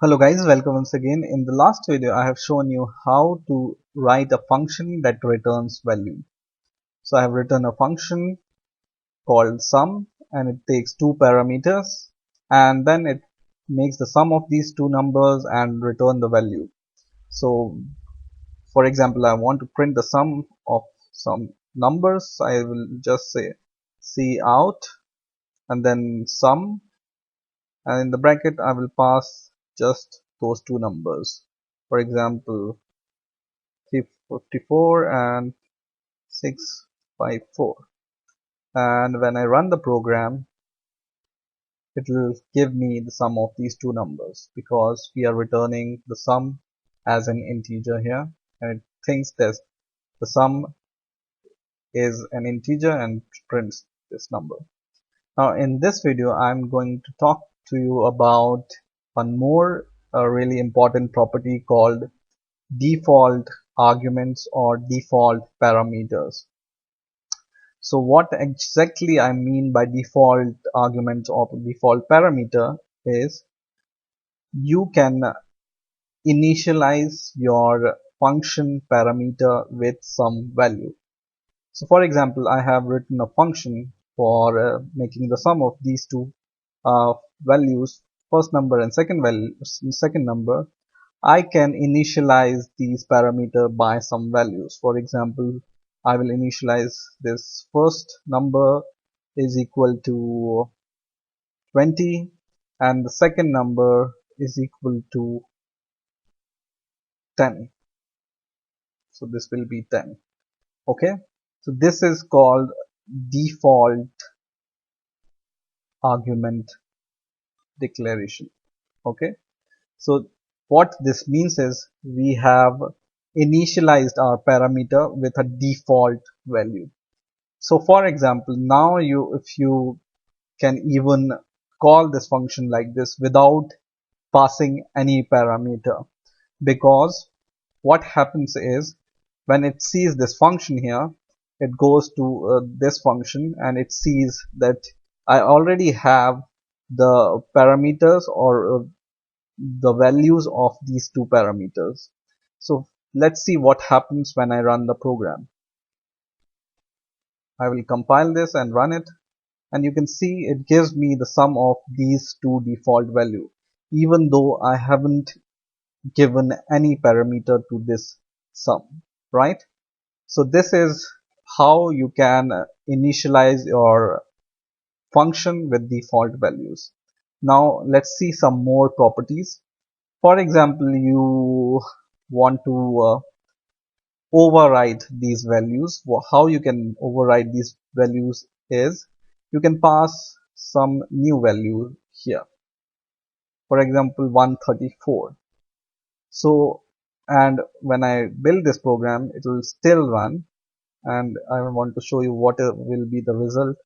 Hello guys, welcome once again. In the last video, I have shown you how to write a function that returns value. So I have written a function called sum and it takes two parameters and then it makes the sum of these two numbers and return the value. So for example, I want to print the sum of some numbers. I will just say cout and then sum, and in the bracket I will pass just those two numbers. For example, 354 and 654, and when I run the program it will give me the sum of these two numbers because we are returning the sum as an integer here, and it thinks that the sum is an integer and prints this number. Now in this video I'm going to talk to you about one more really important property called default arguments or default parameters. So what exactly I mean by default argument or default parameter is you can initialize your function parameter with some value. So for example, I have written a function for making the sum of these two values, first number and second number. I can initialize these parameter by some values. For example, I will initialize this first number is equal to 20 and the second number is equal to 10. So this will be 10. Okay. So this is called default argument declaration. Okay. So what this means is we have initialized our parameter with a default value. So for example, now if you can even call this function like this without passing any parameter, because what happens is when it sees this function here, it goes to this function and it sees that I already have the parameters or the values of these two parameters. So let's see what happens when I run the program. I will compile this and run it, and you can see it gives me the sum of these two default value even though I haven't given any parameter to this sum, right? So this is how you can initialize your function with default values. Now let's see some more properties. For example, you want to override these values. How you can override these values is you can pass some new value here. For example, 134. So, and when I build this program, it will still run, and I want to show you what will be the result.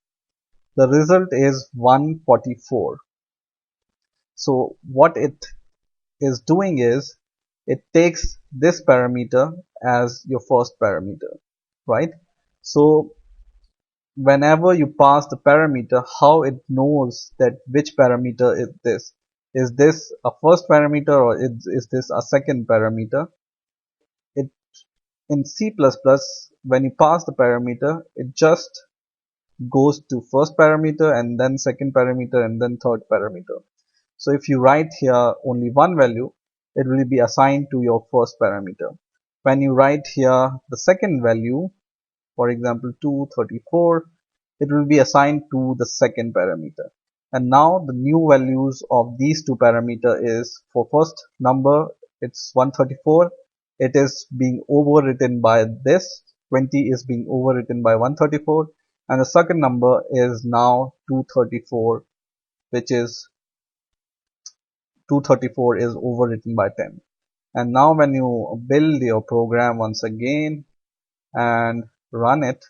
The result is 144. So what it is doing is it takes this parameter as your first parameter, right? So whenever you pass the parameter, how it knows that which parameter is this a first parameter or is this a second parameter? It in C++, when you pass the parameter, it just goes to first parameter and then second parameter and then third parameter. So if you write here only one value, it will be assigned to your first parameter. When you write here the second value, for example 234, it will be assigned to the second parameter. And now the new values of these two parameter is for first number it's 134, it is being overwritten by this, 20 is being overwritten by 134, and the second number is now 234, which is 234 is overwritten by 10. And now when you build your program once again and run it,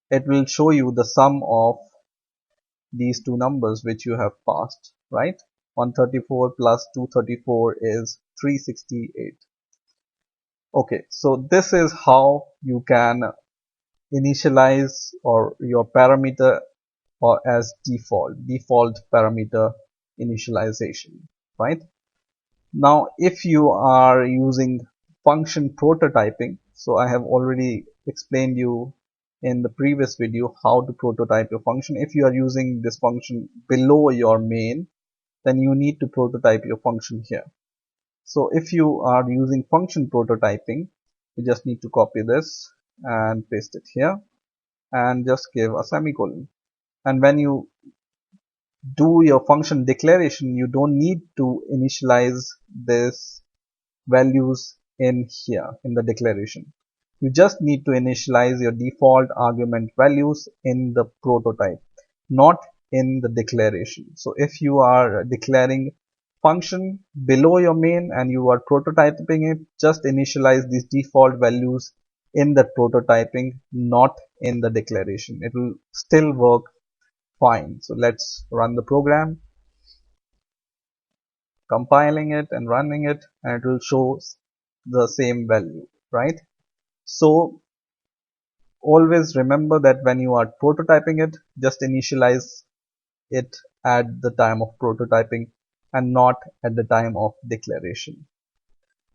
it will show you the sum of these two numbers which you have passed, right? 134 plus 234 is 368. Okay, so this is how you can initialize or your parameter or as default parameter initialization, right? Now, if you are using function prototyping, so I have already explained you in the previous video how to prototype your function. If you are using this function below your main, then you need to prototype your function here. So if you are using function prototyping, you just need to copy this and paste it here and just give a semicolon. And when you do your function declaration, you don't need to initialize this values in here in the declaration. You just need to initialize your default argument values in the prototype, not in the declaration. So if you are declaring function below your main and you are prototyping it, just initialize these default values in the prototyping, not in the declaration. It will still work fine. So let's run the program, compiling it and running it, and it will show the same value, right? So always remember that when you are prototyping it, just initialize it at the time of prototyping and not at the time of declaration.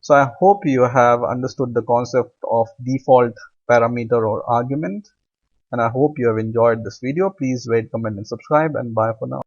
So I hope you have understood the concept of default parameter or argument, and I hope you have enjoyed this video. Please rate, comment and subscribe, and bye for now.